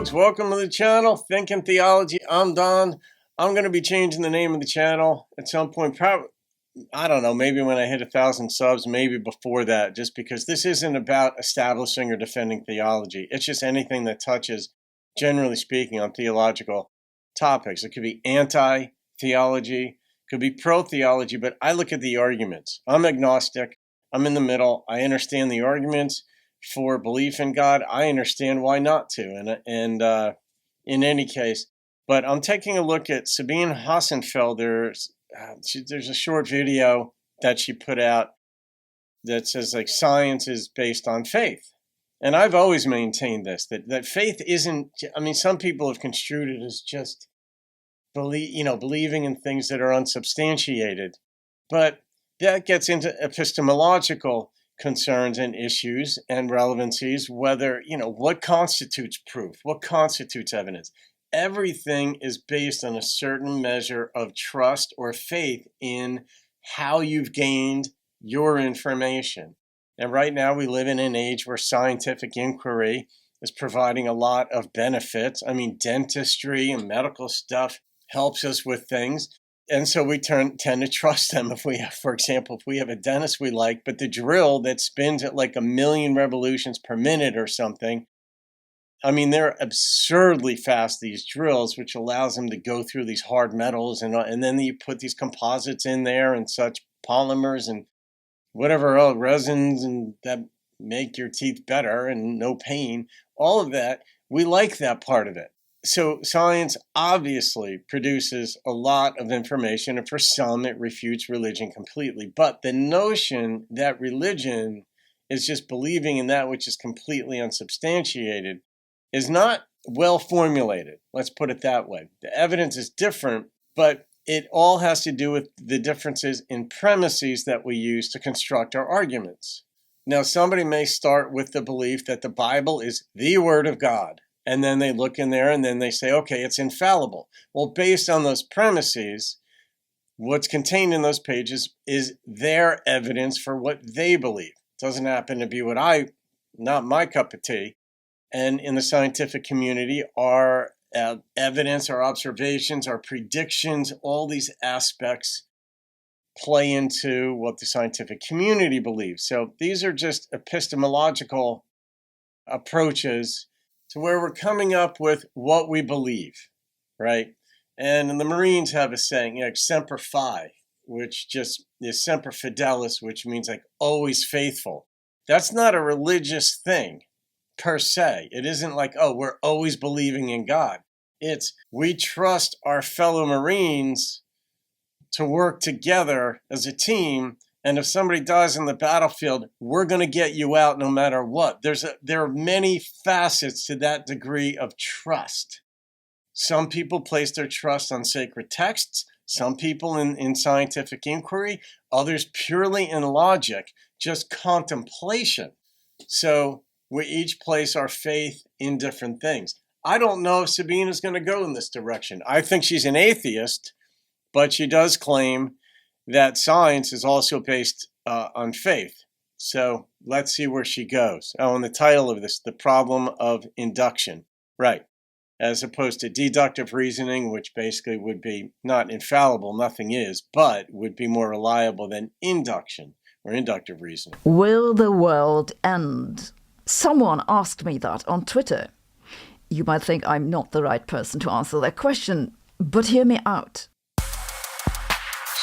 folks, welcome to the channel, Thinking Theology. I'm Don. I'm going to be changing the name of the channel at some point, probably, I don't know, maybe when I hit 1,000 subs, maybe before that, just because this isn't about establishing or defending theology. It's just anything that touches, generally speaking, on theological topics. It could be anti-theology, could be pro-theology, but I look at the arguments. I'm agnostic. I'm in the middle. I understand the arguments for belief in God. I understand why not to, and in any case. But I'm taking a look at Sabine Hossenfelder's. There's a short video that she put out that says like science is based on faith, and I've always maintained this that faith isn't. I mean, some people have construed it as just believing in things that are unsubstantiated, but that gets into epistemological concerns and issues and relevancies, whether, what constitutes proof, what constitutes evidence. Everything is based on a certain measure of trust or faith in how you've gained your information. And right now we live in an age where scientific inquiry is providing a lot of benefits. I mean, dentistry and medical stuff helps us with things. And so we tend to trust them. If we have, for example, if we have a dentist we like, but the drill that spins at like 1,000,000 revolutions per minute or something, I mean, they're absurdly fast, these drills, which allows them to go through these hard metals. And then you put these composites in there and such polymers and whatever else, resins, and that make your teeth better and no pain. All of that, we like that part of it. So science obviously produces a lot of information, and for some it refutes religion completely. But the notion that religion is just believing in that which is completely unsubstantiated is not well formulated. Let's put it that way. The evidence is different, but it all has to do with the differences in premises that we use to construct our arguments. Now, somebody may start with the belief that the Bible is the Word of God. And then they look in there and then they say, okay, it's infallible. Well, based on those premises, what's contained in those pages is their evidence for what they believe. It doesn't happen to be not my cup of tea. And in the scientific community, our evidence, our observations, our predictions, all these aspects play into what the scientific community believes. So these are just epistemological approaches to where we're coming up with what we believe, right? And the Marines have a saying, semper fi, which just is semper fidelis, which means like always faithful. That's not a religious thing per se. It isn't like, we're always believing in God. It's we trust our fellow Marines to work together as a team. And if somebody dies on the battlefield, we're going to get you out no matter what. There are many facets to that degree of trust. Some people place their trust on sacred texts. Some people in scientific inquiry. Others purely in logic, just contemplation. So we each place our faith in different things. I don't know if Sabine is going to go in this direction. I think she's an atheist, but she does claim that science is also based on faith. So let's see where she goes. And the title of this, The Problem of Induction. Right. As opposed to deductive reasoning, which basically would be not infallible, nothing is, but would be more reliable than induction or inductive reasoning. Will the world end? Someone asked me that on Twitter. You might think I'm not the right person to answer that question, but hear me out.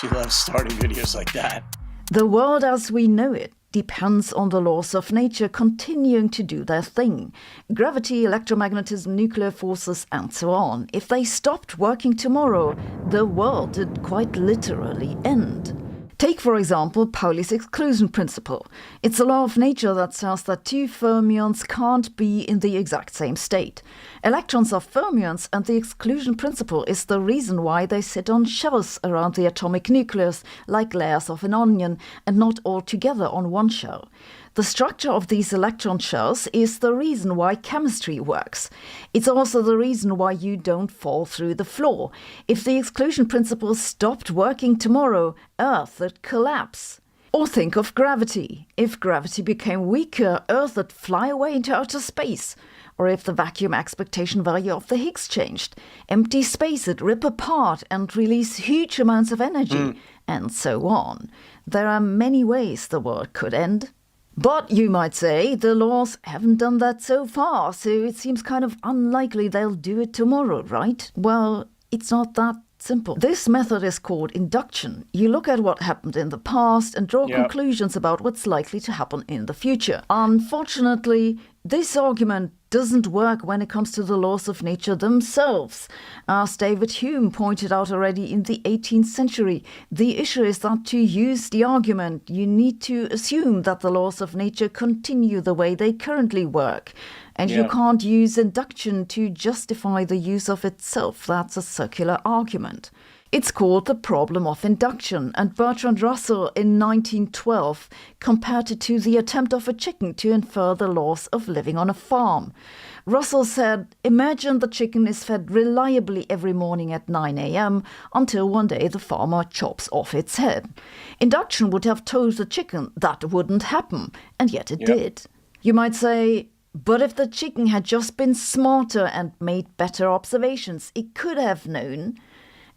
She loves starting videos like that. The world as we know it depends on the laws of nature continuing to do their thing. Gravity, electromagnetism, nuclear forces, and so on. If they stopped working tomorrow, the world did quite literally end. Take, for example, Pauli's exclusion principle. It's a law of nature that says that two fermions can't be in the exact same state. Electrons are fermions, and the exclusion principle is the reason why they sit on shells around the atomic nucleus, like layers of an onion, and not all together on one shell. The structure of these electron shells is the reason why chemistry works. It's also the reason why you don't fall through the floor. If the exclusion principle stopped working tomorrow, Earth would collapse. Or think of gravity. If gravity became weaker, Earth would fly away into outer space. or if the vacuum expectation value of the Higgs changed, empty space it, rip apart and release huge amounts of energy, and so on. There are many ways the world could end. But you might say the laws haven't done that so far, so it seems kind of unlikely they'll do it tomorrow, right? Well, it's not that simple. This method is called induction. You look at what happened in the past and draw conclusions about what's likely to happen in the future. Unfortunately, this argument doesn't work when it comes to the laws of nature themselves. As David Hume pointed out already in the 18th century, the issue is that to use the argument, you need to assume that the laws of nature continue the way they currently work. And you can't use induction to justify the use of itself. That's a circular argument. It's called the problem of induction, and Bertrand Russell in 1912 compared it to the attempt of a chicken to infer the laws of living on a farm. Russell said, imagine the chicken is fed reliably every morning at 9 a.m. until one day the farmer chops off its head. Induction would have told the chicken that wouldn't happen, and yet it did. You might say, but if the chicken had just been smarter and made better observations, it could have known.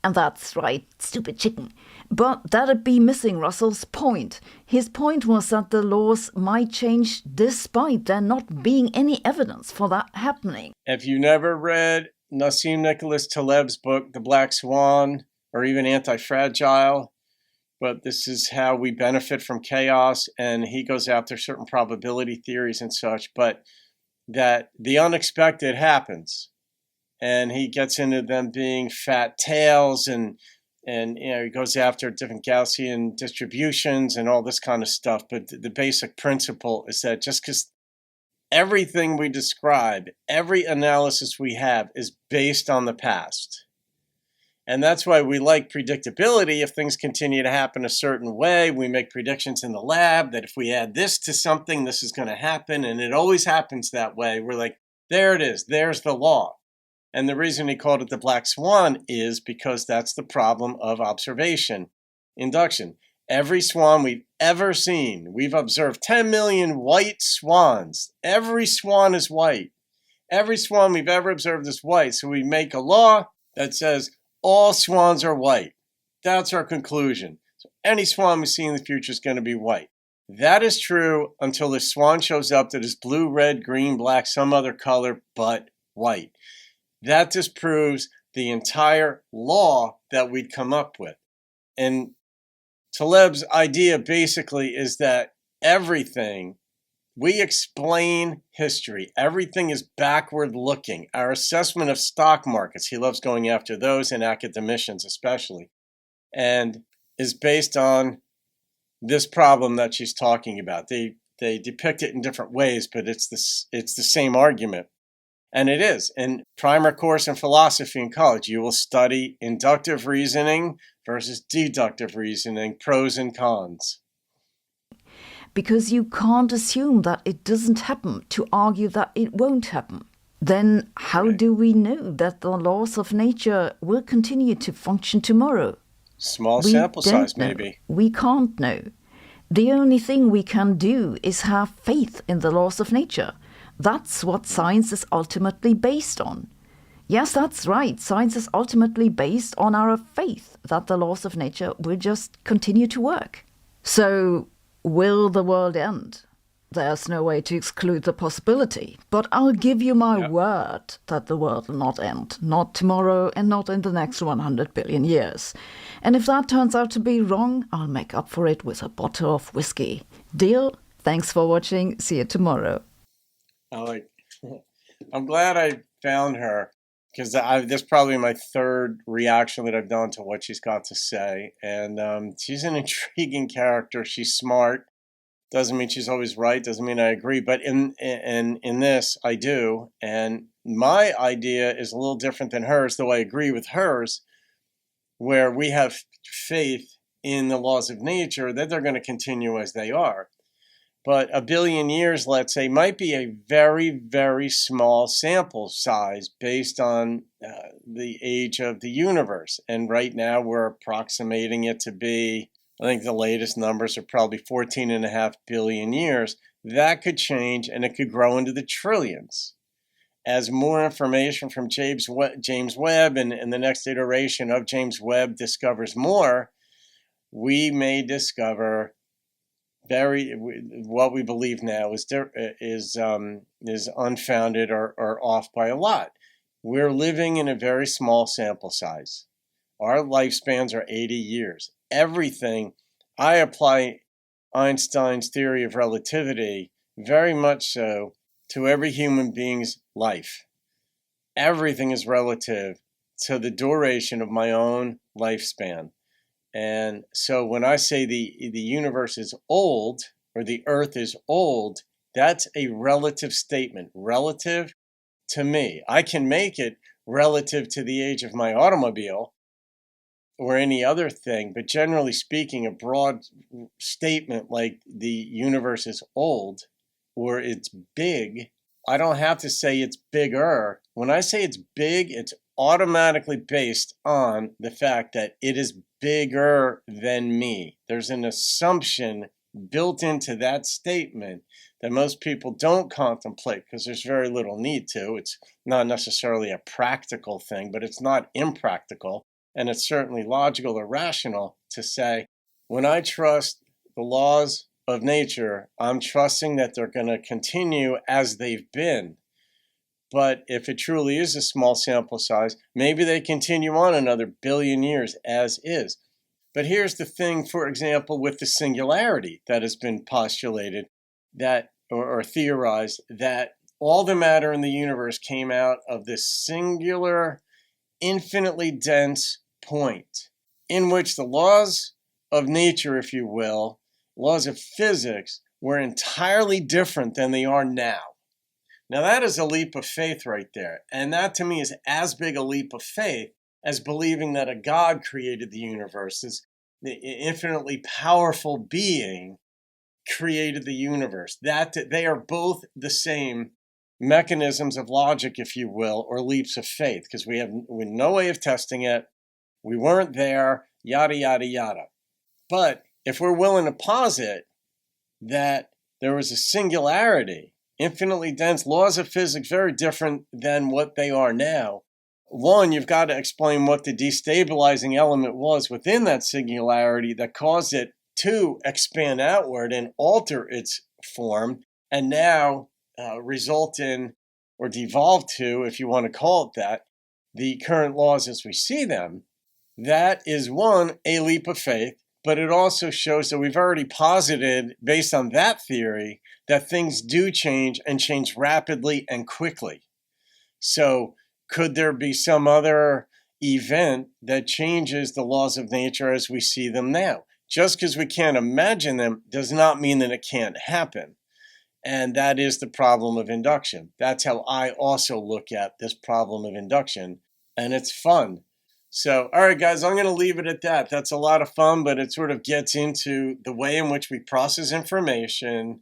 And that's right, stupid chicken. But that'd be missing Russell's point. His point was that the laws might change despite there not being any evidence for that happening. If you never read Nassim Nicholas Taleb's book, The Black Swan, or even Anti-Fragile, but this is how we benefit from chaos, and he goes after certain probability theories and such, but that the unexpected happens. And he gets into them being fat tails, and he goes after different Gaussian distributions and all this kind of stuff. But the basic principle is that just because everything we describe, every analysis we have is based on the past. And that's why we like predictability. If things continue to happen a certain way, we make predictions in the lab that if we add this to something, this is going to happen. And it always happens that way. We're like, there it is. There's the law. And the reason he called it the black swan is because that's the problem of observation, induction. Every swan we've ever seen, we've observed 10 million white swans. Every swan is white. Every swan we've ever observed is white. So we make a law that says all swans are white. That's our conclusion. So any swan we see in the future is going to be white. That is true until the swan shows up that is blue, red, green, black, some other color, but white. That disproves the entire law that we'd come up with. And Taleb's idea basically is that everything, we explain history. Everything is backward looking. Our assessment of stock markets, he loves going after those and academicians especially, and is based on this problem that she's talking about. They depict it in different ways, but it's the same argument. And it is. In primer course in philosophy in college, you will study inductive reasoning versus deductive reasoning, pros and cons. Because you can't assume that it doesn't happen to argue that it won't happen. Then how do we know that the laws of nature will continue to function tomorrow? Small sample size, maybe. We can't know. The only thing we can do is have faith in the laws of nature. That's what science is ultimately based on. Yes, that's right. Science is ultimately based on our faith that the laws of nature will just continue to work. So, will the world end? There's no way to exclude the possibility, but I'll give you my word that the world will not end. Not tomorrow and not in the next 100 billion years. And if that turns out to be wrong, I'll make up for it with a bottle of whiskey. Deal? Thanks for watching. See you tomorrow. I'm glad I found her, because this is probably my third reaction that I've done to what she's got to say. And she's an intriguing character. She's smart. Doesn't mean she's always right. Doesn't mean I agree. But in this, I do. And my idea is a little different than hers, though I agree with hers, where we have faith in the laws of nature that they're going to continue as they are. But a billion years, let's say, might be a very, very small sample size based on the age of the universe. And right now we're approximating it to be, I think the latest numbers are probably 14.5 billion years. That could change, and it could grow into the trillions. as more information from James Webb and the next iteration of James Webb discovers more, we may discover what we believe now is unfounded or off by a lot. We're living in a very small sample size. Our lifespans are 80 years. Everything, I apply Einstein's theory of relativity very much so to every human being's life. Everything is relative to the duration of my own lifespan. And so when I say the universe is old or the earth is old, that's a relative statement, relative to me. I can make it relative to the age of my automobile or any other thing, but generally speaking, a broad statement like the universe is old or it's big, I don't have to say it's bigger. When I say it's big, it's automatically based on the fact that it is bigger than me. There's an assumption built into that statement that most people don't contemplate because there's very little need to. It's not necessarily a practical thing, but it's not impractical. And it's certainly logical or rational to say, when I trust the laws of nature, I'm trusting that they're going to continue as they've been. But if it truly is a small sample size, maybe they continue on another billion years as is. But here's the thing, for example, with the singularity that has been postulated that or theorized, that all the matter in the universe came out of this singular, infinitely dense point in which the laws of nature, if you will, laws of physics, were entirely different than they are now. Now that is a leap of faith right there. And that to me is as big a leap of faith as believing that a God created the universe, as the infinitely powerful being created the universe. That they are both the same mechanisms of logic, if you will, or leaps of faith, because we have no way of testing it. We weren't there, yada, yada, yada. But if we're willing to posit that there was a singularity, infinitely dense laws of physics, very different than what they are now. One, you've got to explain what the destabilizing element was within that singularity that caused it to expand outward and alter its form, and now result in, or devolve to, if you want to call it that, the current laws as we see them. That is one, a leap of faith, but it also shows that we've already posited, based on that theory, that things do change and change rapidly and quickly. So could there be some other event that changes the laws of nature as we see them now? Just because we can't imagine them does not mean that it can't happen. And that is the problem of induction. That's how I also look at this problem of induction. And it's fun. So, all right, guys, I'm going to leave it at that. That's a lot of fun, but it sort of gets into the way in which we process information.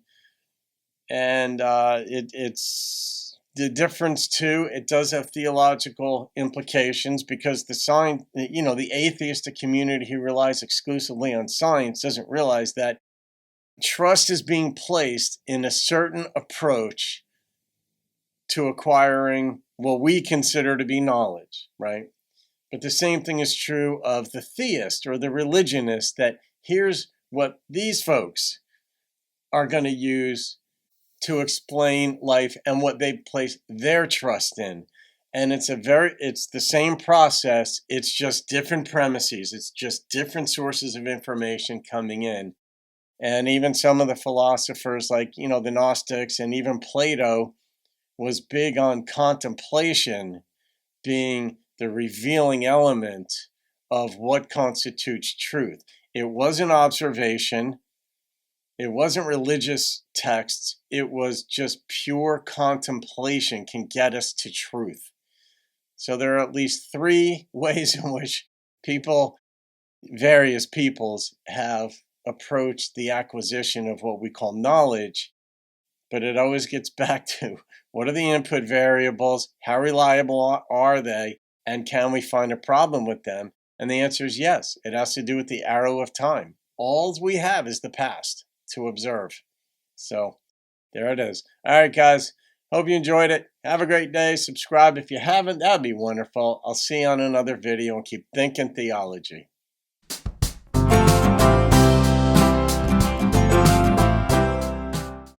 And it's the difference, too. It does have theological implications because the atheistic community who relies exclusively on science doesn't realize that trust is being placed in a certain approach to acquiring what we consider to be knowledge, right? But the same thing is true of the theist or the religionist, that here's what these folks are going to use to explain life and what they place their trust in. And it's the same process. It's just different premises. It's just different sources of information coming in. And even some of the philosophers like, the Gnostics and even Plato was big on contemplation being the revealing element of what constitutes truth. It wasn't observation. It wasn't religious texts. It was just pure contemplation can get us to truth. So there are at least three ways in which various peoples have approached the acquisition of what we call knowledge. But it always gets back to, what are the input variables? How reliable are they? And can we find a problem with them? And the answer is yes. It has to do with the arrow of time. All we have is the past to observe. So there it is. All right, guys. Hope you enjoyed it. Have a great day. Subscribe if you haven't. That'd be wonderful. I'll see you on another video and keep thinking theology.